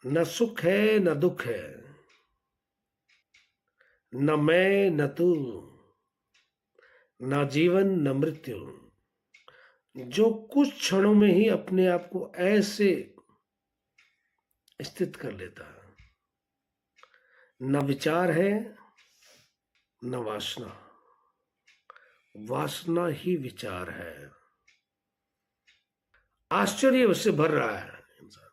न सुख है न दुख है, न मैं न तू, न जीवन न मृत्यु। जो कुछ क्षणों में ही अपने आप को ऐसे स्थित कर लेता है। न विचार है न वासना, वासना ही विचार है। आश्चर्य उससे भर रहा है इंसान।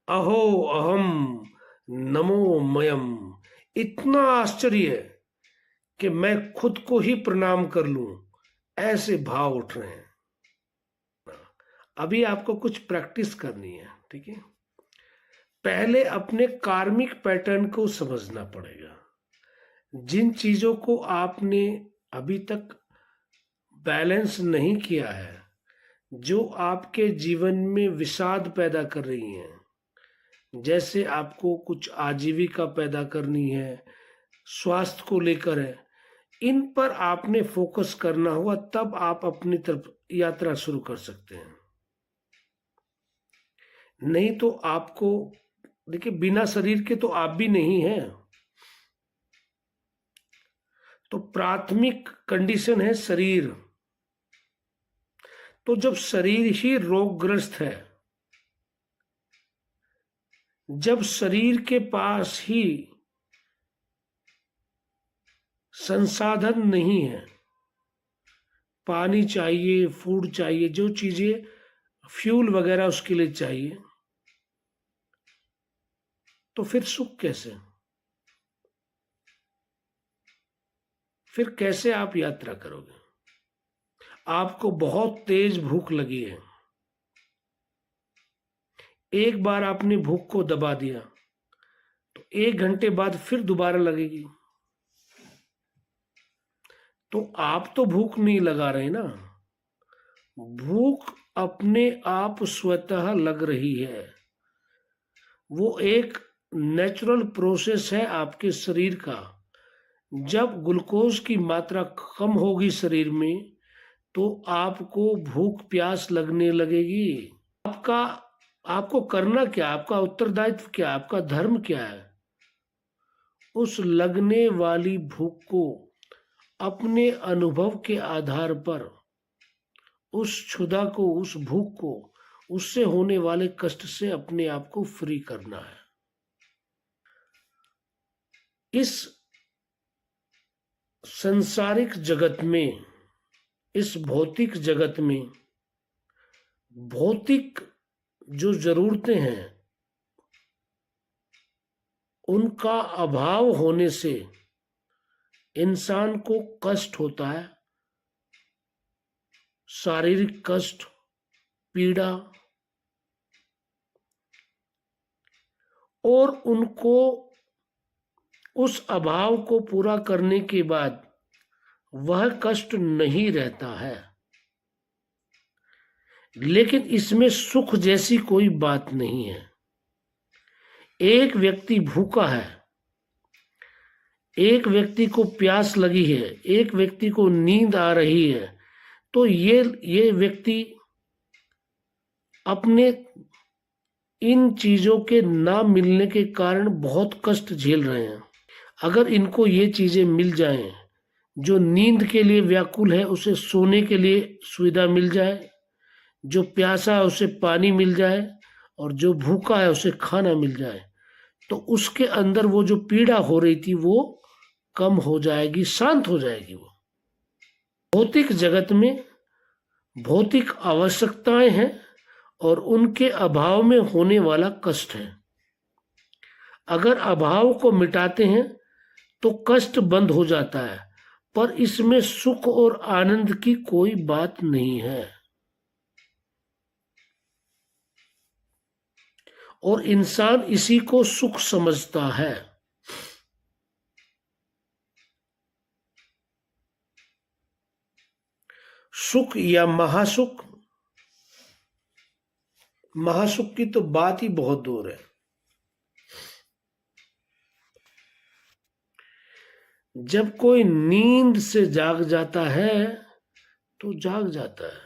अहो अहम नमो मयम, इतना आश्चर्य है कि मैं खुद को ही प्रणाम कर लूं, ऐसे भाव उठ रहे हैं। अभी आपको कुछ प्रैक्टिस करनी है, ठीक है। पहले अपने कार्मिक पैटर्न को समझना पड़ेगा। जिन चीजों को आपने अभी तक बैलेंस नहीं किया है, जो आपके जीवन में विषाद पैदा कर रही हैं, जैसे आपको कुछ आजीविका पैदा करनी है, स्वास्थ्य को लेकर है, इन पर आपने फोकस करना होगा, तब आप अपनी तरफ यात्रा शुरू कर सकते हैं। नहीं तो आपको, देखिए, बिना शरीर के तो आप भी नहीं हैं। तो प्राथमिक कंडीशन है शरीर। तो जब शरीर ही रोगग्रस्त है, जब शरीर के पास ही संसाधन नहीं है, पानी चाहिए, फूड चाहिए, जो चीजें फ्यूल वगैरह उसके लिए चाहिए, तो फिर सुख कैसे? फिर कैसे आप यात्रा करोगे? आपको बहुत तेज भूख लगी है, एक बार आपने भूख को दबा दिया तो 1 घंटे बाद फिर दोबारा लगेगी। तो आप तो भूख नहीं लगा रहे ना, भूख अपने आप स्वतः लग रही है। वो एक नेचुरल प्रोसेस है आपके शरीर का। जब ग्लूकोज की मात्रा कम होगी शरीर में, तो आपको भूख प्यास लगने लगेगी। आपका आपको करना क्या, आपका उत्तरदायित्व क्या, आपका धर्म क्या है? उस लगने वाली भूख को अपने अनुभव के आधार पर, उस क्षुधा को, उस भूख को, उससे होने वाले कष्ट से अपने आप को फ्री करना है। इस संसारिक जगत में, इस भौतिक जगत में, भौतिक जो जरूरतें हैं, उनका अभाव होने से इंसान को कष्ट होता है। शारीरिक कष्ट, पीड़ा, और उनको उस अभाव को पूरा करने के बाद वह कष्ट नहीं रहता है। लेकिन इसमें सुख जैसी कोई बात नहीं है। एक व्यक्ति भूखा है, एक व्यक्ति को प्यास लगी है, एक व्यक्ति को नींद आ रही है, तो ये व्यक्ति अपने इन चीजों के ना मिलने के कारण बहुत कष्ट झेल रहे हैं। अगर इनको ये चीजें मिल जाएं, जो नींद के लिए व्याकुल है उसे सोने के लिए सुविधा मिल जाए, जो प्यासा है उसे पानी मिल जाए, और जो भूखा है उसे खाना मिल जाए, तो उसके अंदर वो जो पीड़ा हो रही थी वो कम हो जाएगी, शांत हो जाएगी। वो भौतिक जगत में भौतिक आवश्यकताएं हैं और उनके अभाव में होने वाला कष्ट है। अगर अभाव को मिटाते हैं तो कष्ट बंद हो जाता है, पर इसमें सुख और आनंद की कोई बात नहीं है। और इंसान इसी को सुख समझता है। सुख या महासुख, महासुख की तो बात ही बहुत दूर है। जब कोई नींद से जाग जाता है तो जाग जाता है।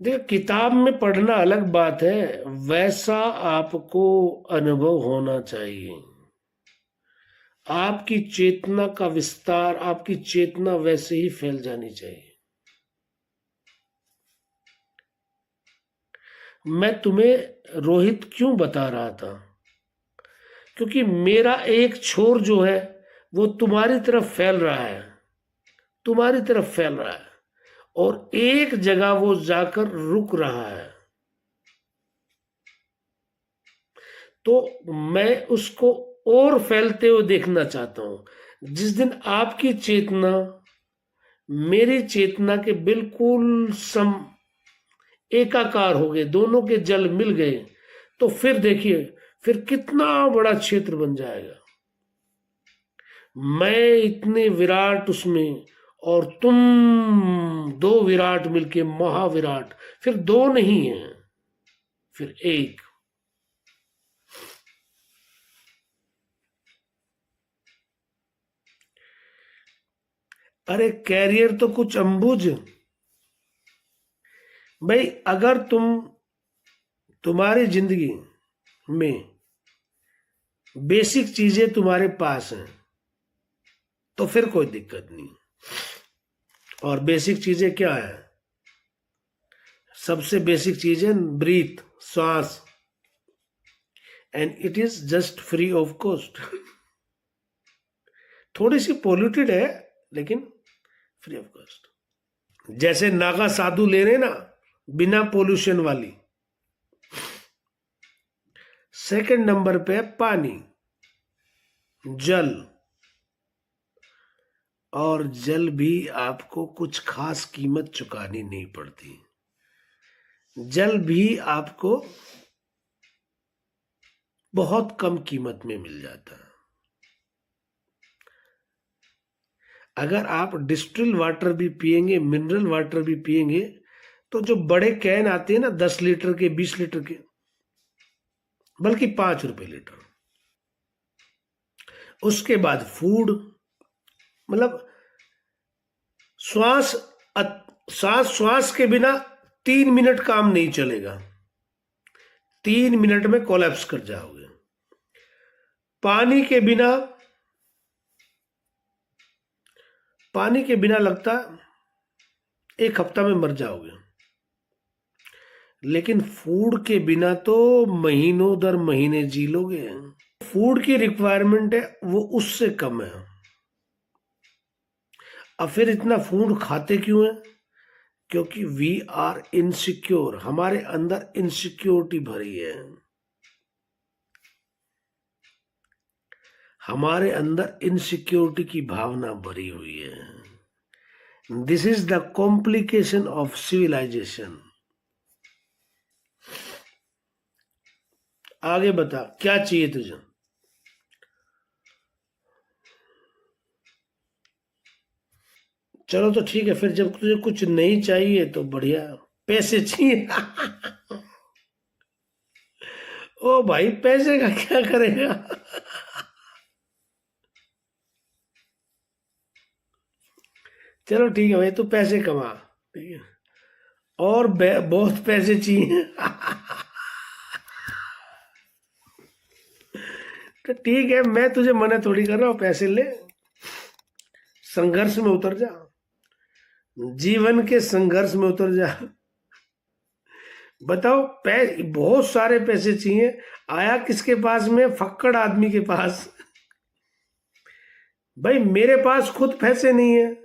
देखो, किताब में पढ़ना अलग बात है, वैसा आपको अनुभव होना चाहिए। आपकी चेतना का विस्तार, आपकी चेतना वैसे ही फैल जानी चाहिए। मैं तुम्हें रोहित क्यों बता रहा था, क्योंकि मेरा एक छोर जो है वो तुम्हारी तरफ फैल रहा है, तुम्हारी तरफ फैल रहा है, और एक जगह वो जाकर रुक रहा है। तो मैं उसको और फैलते हुए देखना चाहता हूं। जिस दिन आपकी चेतना मेरी चेतना के बिल्कुल सम एकाकार हो गए, दोनों के जल मिल गए, तो फिर देखिए, फिर कितना बड़ा क्षेत्र बन जाएगा। मैं इतने विराट उसमें, और तुम दो विराट मिलके महाविराट, फिर दो नहीं है, फिर एक। अरे कैरियर तो कुछ अंबुज भाई, अगर तुम्हारी जिंदगी में बेसिक चीजें तुम्हारे पास हैं तो फिर कोई दिक्कत नहीं। और बेसिक चीजें क्या है? सबसे बेसिक चीज है ब्रीथ, श्वास, and it is just free of cost. थोड़ी सी पोल्यूटेड है लेकिन फ्री ऑफ कॉस्ट। जैसे नागा साधु ले रहे ना, बिना पोल्यूशन वाली। सेकंड नंबर पे पानी, जल। और जल भी आपको कुछ खास कीमत चुकानी नहीं पड़ती, जल भी आपको बहुत कम कीमत में मिल जाता है। अगर आप डिस्टिल वाटर भी पिएंगे, मिनरल वाटर भी पिएंगे, तो जो बड़े कैन आते हैं ना 10 लीटर के, 20 लीटर के, बल्कि 5 रुपए लीटर। उसके बाद फूड, मतलब श्वास, श्वास के बिना 3 मिनट काम नहीं चलेगा, 3 मिनट में कोलैप्स कर जाओगे। पानी के बिना लगता 1 हफ्ता में मर जाओगे, लेकिन फूड के बिना तो महीनों दर महीने जी लोगे। फूड की रिक्वायरमेंट है वो उससे कम है। अब फिर इतना फूड खाते क्यों है? क्योंकि वी आर इनसिक्योर, हमारे अंदर इनसिक्योरिटी भरी है, हमारे अंदर इनसिक्योरिटी की भावना भरी हुई है। This is the complication of civilization. आगे बता, क्या चाहिए तुझे? चलो तो ठीक है, फिर जब तुझे कुछ नहीं चाहिए तो बढ़िया, पैसे चाहिए। ओ भाई, पैसे का क्या करेगा? चलो ठीक है भाई, तू पैसे कमा, ठीक है, और बहुत पैसे चाहिए। तो ठीक है, मैं तुझे मना थोड़ी कर रहा हूँ, पैसे ले, संघर्ष में उतर जा, जीवन के संघर्ष में उतर जा। बताओ, बहुत सारे पैसे चाहिए, आया किसके पास में? फक्कड़ आदमी के पास। भाई मेरे पास खुद पैसे नहीं है,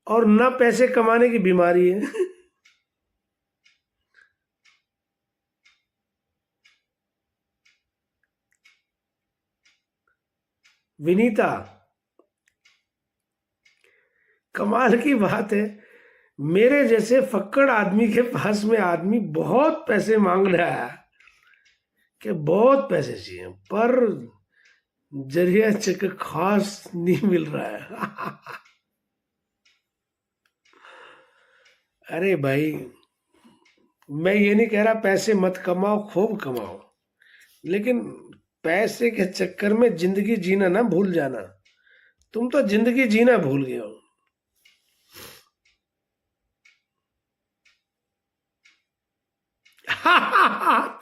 और ना पैसे कमाने की बीमारी है। विनीता, कमाल की बात है, मेरे जैसे फक्कड़ आदमी के पास में आदमी बहुत पैसे मांग रहा है कि बहुत पैसे चाहिए, पर जरिया चक खास नहीं मिल रहा है। अरे भाई, मैं ये नहीं कह रहा पैसे मत कमाओ, खूब कमाओ, लेकिन पैसे के चक्कर में जिंदगी जीना ना भूल जाना। तुम तो जिंदगी जीना भूल गए हो।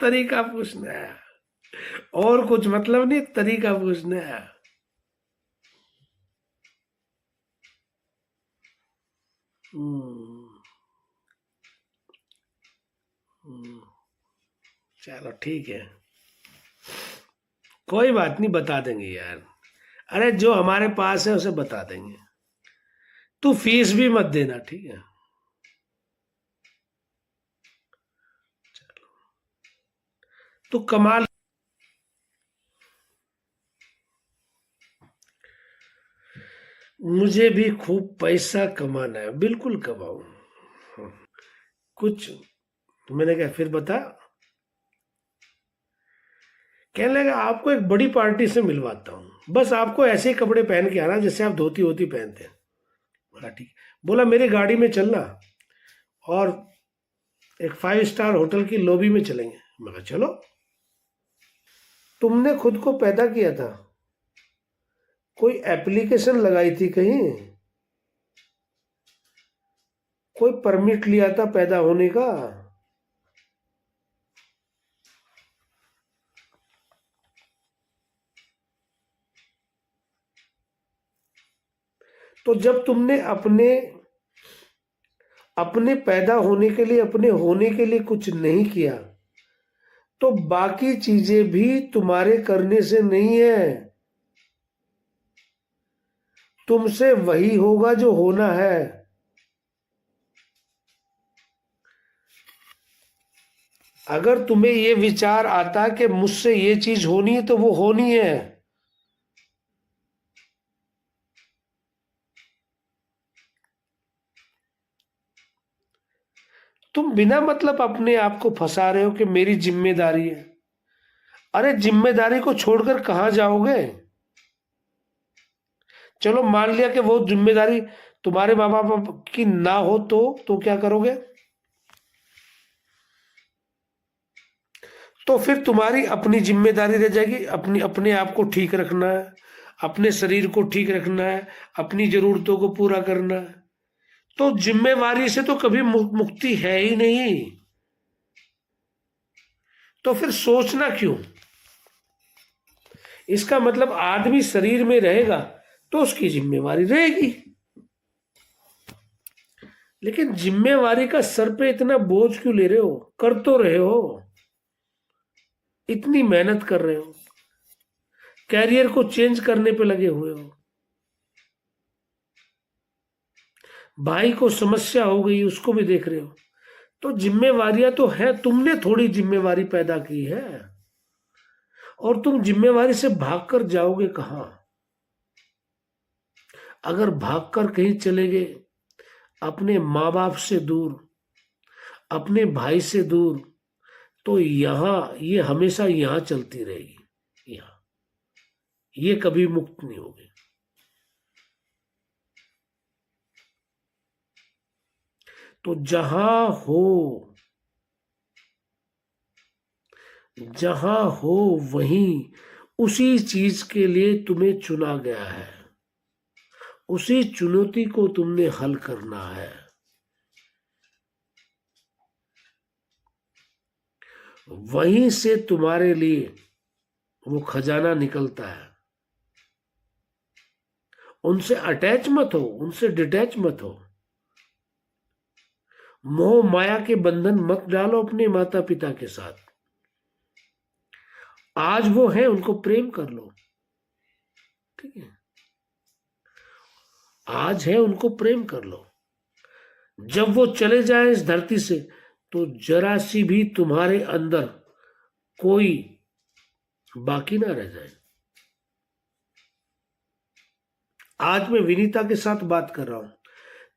तरीका पूछना है, और कुछ मतलब नहीं, तरीका पूछना है। हम्म, हम्म, चलो ठीक है, कोई बात नहीं, बता देंगे यार। अरे जो हमारे पास है उसे बता देंगे। तू फीस भी मत देना, ठीक है। तू कमाल। मुझे भी खूब पैसा कमाना है, बिल्कुल कमाऊं। कुछ, मैंने कहा फिर बता। कहने लगा आपको एक बड़ी पार्टी से मिलवाता हूँ, बस आपको ऐसे ही कपड़े पहन के आना जैसे आप धोती होती पहनते हैं। बोला ठीक। बोला मेरी गाड़ी में चलना, और एक 5 स्टार होटल की लॉबी में चलेंगे। मैं कहा चलो। तुमने खुद को पैदा किया था, कोई एप्लीकेशन लगाई थी कहीं, कोई परमिट लिया था पैदा होने का? तो जब तुमने अपने अपने पैदा होने के लिए, अपने होने के लिए कुछ नहीं किया, तो बाकी चीजें भी तुम्हारे करने से नहीं है। तुमसे वही होगा जो होना है। अगर तुम्हें ये विचार आता कि मुझसे ये चीज होनी है, तो वो होनी है। तुम बिना मतलब अपने आप को फंसा रहे हो कि मेरी जिम्मेदारी है। अरे जिम्मेदारी को छोड़कर कहाँ जाओगे? चलो मान लिया कि वो जिम्मेदारी तुम्हारे माँ बाप की ना हो, तो क्या करोगे? तो फिर तुम्हारी अपनी जिम्मेदारी रह जाएगी, अपनी अपने आप को ठीक रखना है, अपने शरीर को ठीक रखना है, अपनी जरूरतों को पूरा करना है। तो जिम्मेवारी से तो कभी मुक्ति है ही नहीं। तो फिर सोचना क्यों? इसका मतलब आदमी शरीर में रहेगा तो उसकी जिम्मेवारी रहेगी। लेकिन जिम्मेवारी का सर पे इतना बोझ क्यों ले रहे हो? कर तो रहे हो, इतनी मेहनत कर रहे हो, कैरियर को चेंज करने पे लगे हुए हो, भाई को समस्या हो गई उसको भी देख रहे हो। तो जिम्मेवारियां तो है, तुमने थोड़ी जिम्मेवारी पैदा की है। और तुम जिम्मेवारी से भागकर जाओगे कहाँ? अगर भागकर कहीं चले गए, अपने माँ बाप से दूर, अपने भाई से दूर, तो यहां ये हमेशा यहां चलती रहेगी, यहां ये कभी मुक्त नहीं होगी। तो जहां हो वहीं उसी चीज के लिए तुम्हें चुना गया है, उसी चुनौती को तुमने हल करना है। वहीं से तुम्हारे लिए वो खजाना निकलता है। उनसे अटैच मत हो, उनसे डिटैच मत हो। मोह माया के बंधन मत डालो अपने माता पिता के साथ। आज वो है, उनको प्रेम कर लो, ठीक है। आज है, उनको प्रेम कर लो। जब वो चले जाए इस धरती से, तो जरा सी भी तुम्हारे अंदर कोई बाकी ना रह जाए। आज मैं विनीता के साथ बात कर रहा हूं,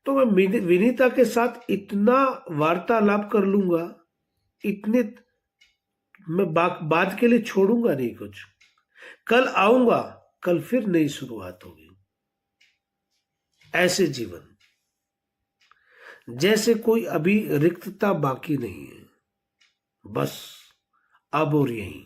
तो मैं विनीता के साथ इतना वार्तालाप कर लूंगा, इतने, मैं बात के लिए छोड़ूंगा नहीं कुछ। कल आऊंगा, कल फिर नई शुरुआत होगी। ऐसे जीवन जैसे कोई अभी रिक्तता बाकी नहीं है, बस अब और यहीं।